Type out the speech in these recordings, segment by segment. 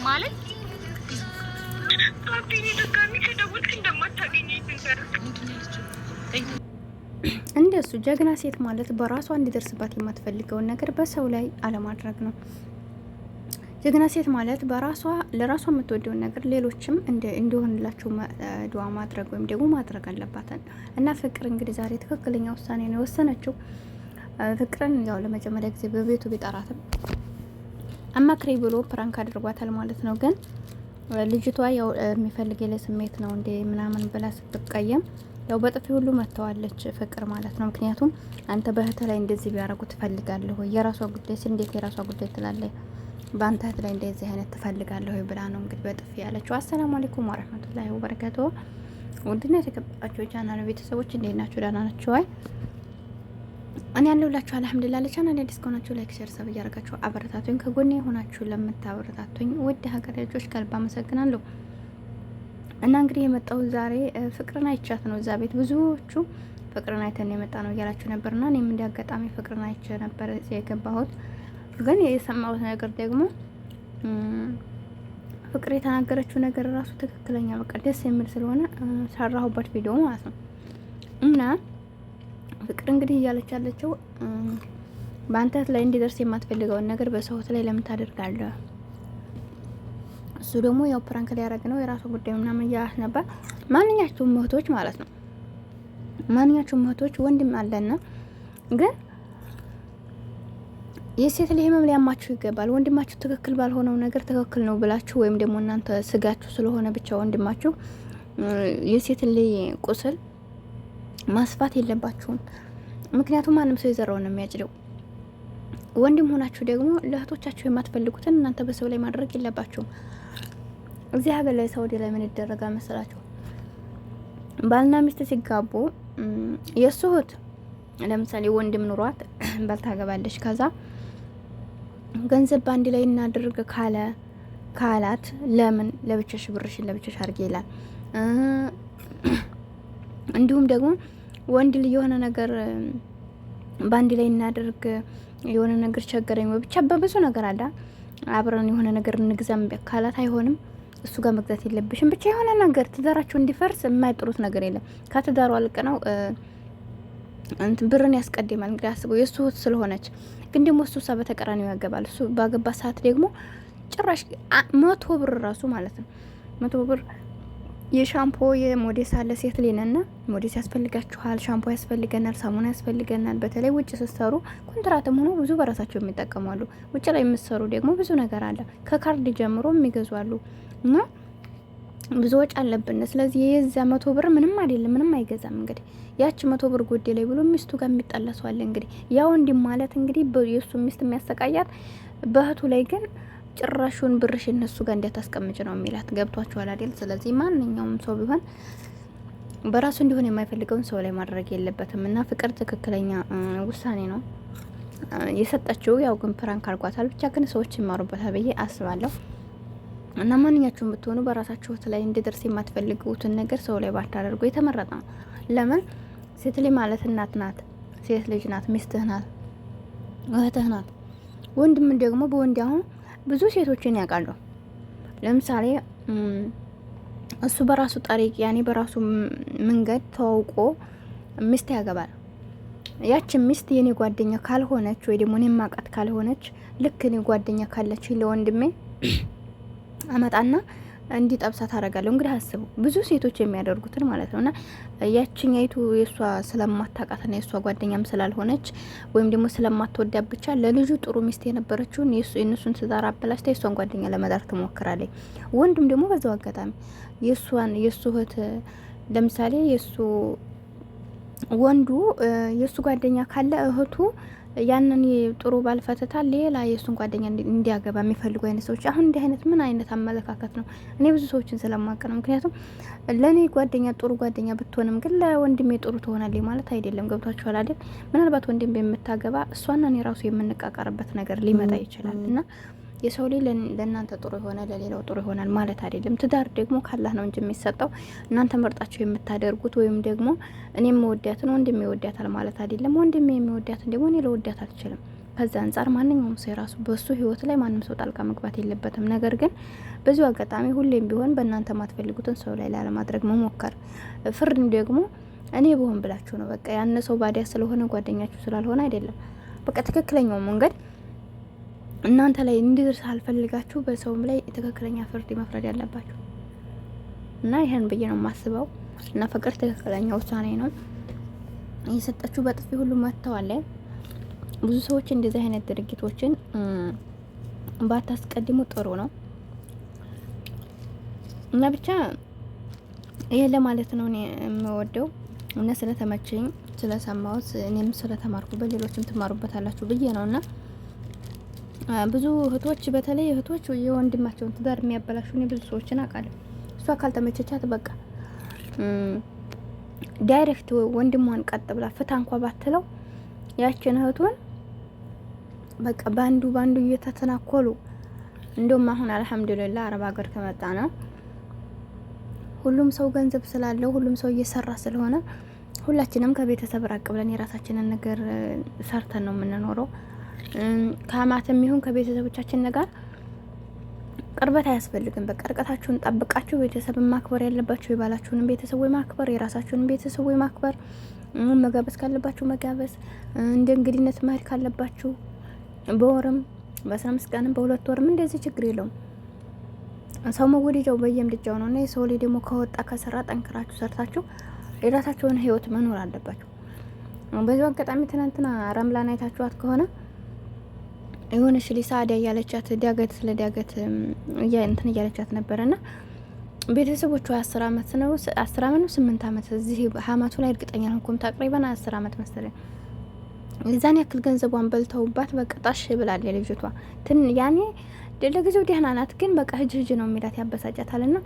ማለት አብዲኒ ድጋሚ ከደወልክ እንደማታገኘኝ ነገር እንደሱ ጀግና ሴት ማለት በራሷ እንዲደርስባት የማትፈልገውን ነገር በሰው ላይ አለማድረግ ነው። ጀግና ሴት ማለት በራሷ ለራሷ የምትወደውን ነገር ሌሎችም እንዲሆንላቸው ዱዓ ማድረግ ወይም ደግሞ ማድረግ አለባትን እና ፍቅር እንግዲህ ዛሬ ትክክለኛ ውሳኔ ነው የወሰነችው። ፍቅርን ያው ለመጀመሪያ ጊዜ በቤቱ ቢጠራትም አማክሬ ብሎ ፕራንክ አድርጓታል ማለት ነው። ግን ልጅቷ ያው የሚፈልግ የለ ስሜት ነው እንደ ምናምን ብላ ስትቀየም ያው በጥፊ ሁሉ መተዋለች ፍቅር ማለት ነው። ምክንያቱም አንተ በእህት ላይ እንደዚህ ቢያደርጉ ትፈልጋለህ ወይ? የራሷ ጉዳይ እንዴት የራሷ ጉዳይ ትላለህ? በአንተ እህት ላይ እንደዚህ አይነት ትፈልጋለህ ወይ ብላ ነው እንግዲህ በጥፊ ያለችው። አሰላሙ አለይኩም ወራህመቱላሂ ወበረካቱ። ውድና የተከበራችሁ የቻናል ቤተሰቦች እንዴት ናችሁ? ደህና ናችሁ ወይ? እኔ ያለሁላችሁ አልሐምዱሊላህ። ለቻናል አዲስ ከሆናችሁ ላይክ፣ ሼር፣ ሰብ እያደረጋችሁ አበረታቱኝ። ከጎኔ የሆናችሁ ለምታበረታቱኝ ውድ ሀገር ልጆች ከልብ አመሰግናለሁ። እና እንግዲህ የመጣው ዛሬ ፍቅርን አይቻት ነው። እዛ ቤት ብዙዎቹ ፍቅርን አይተን የመጣ ነው እያላችሁ ነበርና እኔም እንደ አጋጣሚ ፍቅርን አይቼ ነበር የገባሁት። ግን የሰማሁት ነገር ደግሞ ፍቅር የተናገረችው ነገር ራሱ ትክክለኛ በቃ ደስ የሚል ስለሆነ ሰራሁበት ቪዲዮ ማለት ነው። እና ፍቅር እንግዲህ እያለች ያለችው በአንተ ላይ እንዲደርስ የማትፈልገውን ነገር በሰው ላይ ለምን ታደርጋለህ? እሱ ደግሞ ያው ፕራንክ ሊያደርግ ነው የራሱ ጉዳይ ምናምን እያላት ነበር። ማንኛቸውም እህቶች ማለት ነው ማንኛቸውም እህቶች ወንድም አለና ግን የሴት ልጅ ህመም ሊያማችሁ ይገባል። ወንድማችሁ ትክክል ባልሆነው ነገር ትክክል ነው ብላችሁ ወይም ደግሞ እናንተ ስጋችሁ ስለሆነ ብቻ ወንድማችሁ የሴት ልጅ ቁስል ማስፋት የለባችሁም። ምክንያቱም ማንም ሰው የዘራውን ነው የሚያጭደው። ወንድም ሆናችሁ ደግሞ ለእህቶቻችሁ የማትፈልጉትን እናንተ በሰው ላይ ማድረግ የለባችሁም። እዚህ ሀገር ላይ ሳውዲ ላይ ምን ይደረጋል መሰላችሁ? ባልና ሚስት ሲጋቡ የእሱ እህት ለምሳሌ ወንድም ኑሯት ባልታገባለች ከዛ ገንዘብ በአንድ ላይ እናድርግ ካላት ለምን ለብቻሽ ብርሽን ለብቻሽ አድርጌ ይላል። እንዲሁም ደግሞ ወንድ ልጅ የሆነ ነገር በአንድ ላይ እናድርግ የሆነ ነገር ቸገረኝ ወይ ብቻ በብዙ ነገር አለ አብረን የሆነ ነገር እንግዛም ካላት አይሆንም። እሱ ጋር መግዛት የለብሽም ብቻ የሆነ ነገር ትዳራቸው እንዲፈርስ የማይጥሩት ነገር የለም። ከትዳሩ አልቅ ነው ብርን ያስቀድማል። እንግዲህ አስበው የእሱ እህት ስለሆነች። ግን ደግሞ እሱ በተቀራኒው ያገባል። እሱ ባገባ ሰዓት ደግሞ ጭራሽ 100 ብር ራሱ ማለት ነው 100 ብር የሻምፖ የሞዴስ አለ ሴት ሊነና ሞዴስ ያስፈልጋችኋል፣ ሻምፖ ያስፈልገናል፣ ሳሙና ያስፈልገናል። በተለይ ውጭ ስትሰሩ ኮንትራትም ሆኖ ብዙ በራሳቸው የሚጠቀማሉ። ውጭ ላይ የምትሰሩ ደግሞ ብዙ ነገር አለ ከካርድ ጀምሮ የሚገዙ አሉ እና ብዙ ወጭ አለብን። ስለዚህ የዛ 100 ብር ምንም አይደለም፣ ምንም አይገዛም። እንግዲህ ያቺ 100 ብር ጎዴ ላይ ብሎ ሚስቱ ጋር የሚጣላሰው አለ። እንግዲህ ያው እንዲህ ማለት እንግዲህ የሱ ሚስት የሚያሰቃያት በእህቱ ላይ ግን ጭራሹን ብርሽ እነሱ ጋር እንዲያታስቀምጭ ነው የሚላት። ገብቷችኋል አይደል? ስለዚህ ማንኛውም ሰው ቢሆን በራሱ እንዲሆን የማይፈልገውን ሰው ላይ ማድረግ የለበትም እና ፍቅር ትክክለኛ ውሳኔ ነው የሰጠችው። ያው ግን ፕራንክ አድርጓታል። ብቻ ግን ሰዎች ይማሩበታል ብዬ አስባለሁ። እና ማንኛችሁም ብትሆኑ በራሳችሁ ላይ እንዲደርስ የማትፈልጉትን ነገር ሰው ላይ ባታደርጉ የተመረጠ ነው። ለምን ሴት ልጅ ማለት እናት ናት፣ ሴት ልጅ ናት፣ ሚስትህ ናት፣ እህትህ ናት። ወንድም ደግሞ በወንድ አሁን ብዙ ሴቶችን ያውቃሉ። ለምሳሌ እሱ በራሱ ጠሪቅ ያኔ በራሱ መንገድ ተዋውቆ ሚስት ያገባል። ያቺ ሚስት የኔ ጓደኛ ካልሆነች ወይ ደግሞ እኔ ማቃት ካልሆነች ልክ እኔ ጓደኛ ካለች ለወንድሜ አመጣና እንዲጠብሳ ታደርጋለሁ። እንግዲህ አስቡ ብዙ ሴቶች የሚያደርጉትን ማለት ነውና ያቺኛይቱ የሷ ስለማታቃትና የሷ ጓደኛም ስላልሆነች ወይም ደግሞ ስለማትወዳት ብቻ ለልጁ ጥሩ ሚስት የነበረችውን የእነሱን ትዳር አበላሽታ የሷን ጓደኛ ለመዳር ትሞክራለች። ወንድም ደግሞ በዛው አጋጣሚ የሱ እህት ለምሳሌ ወንዱ የሱ ጓደኛ ካለ እህቱ ያንን ጥሩ ባልፈተታ ሌላ የሱን ጓደኛ እንዲያገባ የሚፈልጉ አይነት ሰዎች አሁን እንዲህ አይነት ምን አይነት አመለካከት ነው? እኔ ብዙ ሰዎችን ስለማውቅ ነው። ምክንያቱም ለኔ ጓደኛ ጥሩ ጓደኛ ብትሆንም ግን ለወንድሜ ጥሩ ትሆናለች ማለት አይደለም። ገብቷችኋል አይደል? ምናልባት ወንድሜ የምታገባ እሷና እኔ ራሱ የምንቃቀርበት ነገር ሊመጣ ይችላል እና የሰው ልጅ ለእናንተ ጥሩ የሆነ ለሌላው ጥሩ ይሆናል ማለት አይደለም። ትዳር ደግሞ ካላህ ነው እንጂ የሚሰጠው እናንተ መርጣችሁ የምታደርጉት ወይም ደግሞ እኔ የምወዳትን ወንድሜ ይወዳታል ማለት አይደለም። ወንድሜ የሚወዳትን ደግሞ እኔ ለወዳት አልችልም። ከዛ አንጻር ማንኛውም ሰው የራሱ በሱ ህይወት ላይ ማንም ሰው ጣልቃ መግባት የለበትም። ነገር ግን በዚሁ አጋጣሚ ሁሌም ቢሆን በእናንተ ማትፈልጉትን ሰው ላይ ላለማድረግ መሞከር፣ ፍርድ ደግሞ እኔ በሆን ብላችሁ ነው። በቃ ያን ሰው ባዲያ ስለሆነ ጓደኛችሁ ስላልሆነ አይደለም። በቃ ትክክለኛው መንገድ እናንተ ላይ እንዲደርስ አልፈልጋችሁ በሰውም ላይ ትክክለኛ ፍርድ መፍረድ ያለባችሁ እና ይሄን ብዬ ነው የማስበው። እና ፍቅር ትክክለኛ ውሳኔ ነው የሰጠችው። በጥፊ ሁሉ መጥተዋል። ብዙ ሰዎች እንደዚህ አይነት ድርጊቶችን ባታስቀድሙ ጥሩ ነው እና ብቻ ይሄ ለማለት ነው እኔ የምወደው እና ስለተመቸኝ ስለሰማሁት እኔም ስለተማርኩበት ሌሎችም ትማሩበታላችሁ ብዬ ነውና ብዙ እህቶች በተለይ እህቶች የወንድማቸውን ትዳር የሚያበላሹ እኔ ብዙ ሰዎችን አውቃለሁ። እሷ ካልተመቸቻት በቃ ዳይሬክት ወንድሟን ቀጥ ብላ ፍታ እንኳ ባትለው ያችን እህቱን በቃ ባንዱ እየተተናኮሉ እንደውም አሁን አልሐምዱሊላህ አረብ ሀገር ከመጣ ነው ሁሉም ሰው ገንዘብ ስላለው ሁሉም ሰው እየሰራ ስለሆነ ሁላችንም ከቤተሰብ ራቅ ብለን የራሳችንን ነገር ሰርተን ነው የምንኖረው። ከአማትም ይሁን ከቤተሰቦቻችን ጋር ቅርበት አያስፈልግም። በቃ ርቀታችሁን ጠብቃችሁ ቤተሰብን ማክበር ያለባችሁ የባላችሁንም ቤተሰብ ወይ ማክበር፣ የራሳችሁንም ቤተሰብ ወይ ማክበር፣ መጋበዝ ካለባችሁ መጋበዝ፣ እንደ እንግዲነት መሄድ ካለባችሁ በወርም በ15 ቀንም በ2 ወርም እንደዚህ ችግር የለውም። ሰው መወደጃው በየምድጃው ነው እና የሰው ላይ ደግሞ ከወጣ ከሰራ ጠንክራችሁ ሰርታችሁ የራሳችሁን ህይወት መኖር አለባችሁ። በዚህ አጋጣሚ ትናንትና ረምላን አይታችኋት ከሆነ የሆነች ሊሳዳ እያለቻት ዳገት ስለ ዳገት እንትን እያለቻት ነበረና ቤተሰቦቿ 10 አመት ነው 8 አመት እዚህ ሀማቱ ላይ እርግጠኛ ነኝ ተቅሪበን 10 አመት መሰለኝ እዛን ያክል ገንዘቧን በልተውባት በቃ ጣሽ ብላለች ልጅቷ። ያኔ ለጊዜው ደህና ናት፣ ግን በቃ ህጅ ነው የሚላት ያበሳጫታልና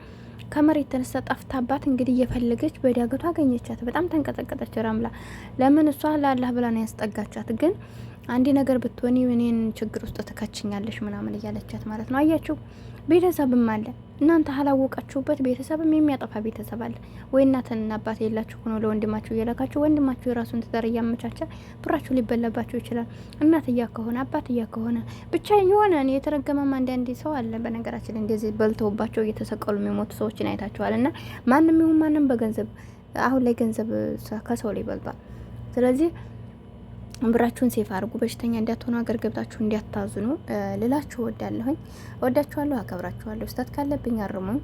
ከመሬት ተነስታ ጠፍታባት እንግዲህ እየፈለገች በዳገቱ አገኘቻት። በጣም ተንቀጠቀጠች ረምላ። ለምን እሷ ለአላህ ብላ ነው ያስጠጋቻት። ግን አንድ ነገር ብትሆኒ እኔን ችግር ውስጥ ትከችኛለሽ ምናምን እያለቻት ማለት ነው። አያችሁ ቤተሰብም አለ። እናንተ አላወቃችሁበት ቤተሰብም የሚያጠፋ ቤተሰብ አለ። ወይ እናትና አባት የላችሁ ሆኖ ለወንድማችሁ እየላካችሁ ወንድማችሁ የራሱን ትዳር እያመቻቸ ብራችሁ ሊበላባችሁ ይችላል። እናትያ ከሆነ አባትያ ከሆነ ብቻ የሆነ የተረገመም አንዳንድ ሰው አለ። በነገራችን እንደዚህ በልተውባቸው እየተሰቀሉ የሚሞቱ ሰዎችን አይታችኋል። እና ማንም ይሁን ማንም በገንዘብ አሁን ላይ ገንዘብ ከሰው ላይ ይበልጣል። ስለዚህ ብራችሁን ሴፍ አድርጉ። በሽተኛ እንዳትሆኑ ሀገር ገብታችሁ እንዲያታዝኑ ልላችሁ ወዳለሁኝ። ወዳችኋለሁ፣ አከብራችኋለሁ። ስህተት ካለብኝ አርሙኝ።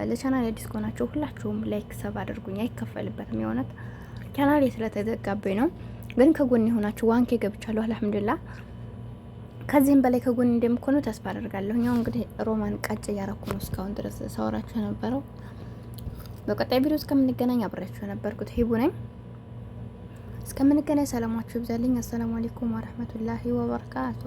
ለቻናል አዲስ ከሆናችሁ ሁላችሁም ላይክ ሰብ አድርጉኝ። አይከፈልበትም። የሆነት ቻናል ስለተዘጋበኝ ነው። ግን ከጎን የሆናችሁ ዋንኬ ገብቻለሁ አልሐምዱሊላህ። ከዚህም በላይ ከጎን እንደምትሆኑ ተስፋ አደርጋለሁ። ያው እንግዲህ ሮማን ቃጭ እያረኩ ነው እስካሁን ድረስ ሳወራችሁ የነበረው። በቀጣይ ቪዲዮ እስከምንገናኝ አብሬያችሁ የነበርኩት ሂቡ ነኝ። እስከምንገናኝ ሰላማችሁ ይብዛልኝ። አሰላሙ አለይኩም ወራህመቱላሂ ወበረካቱ።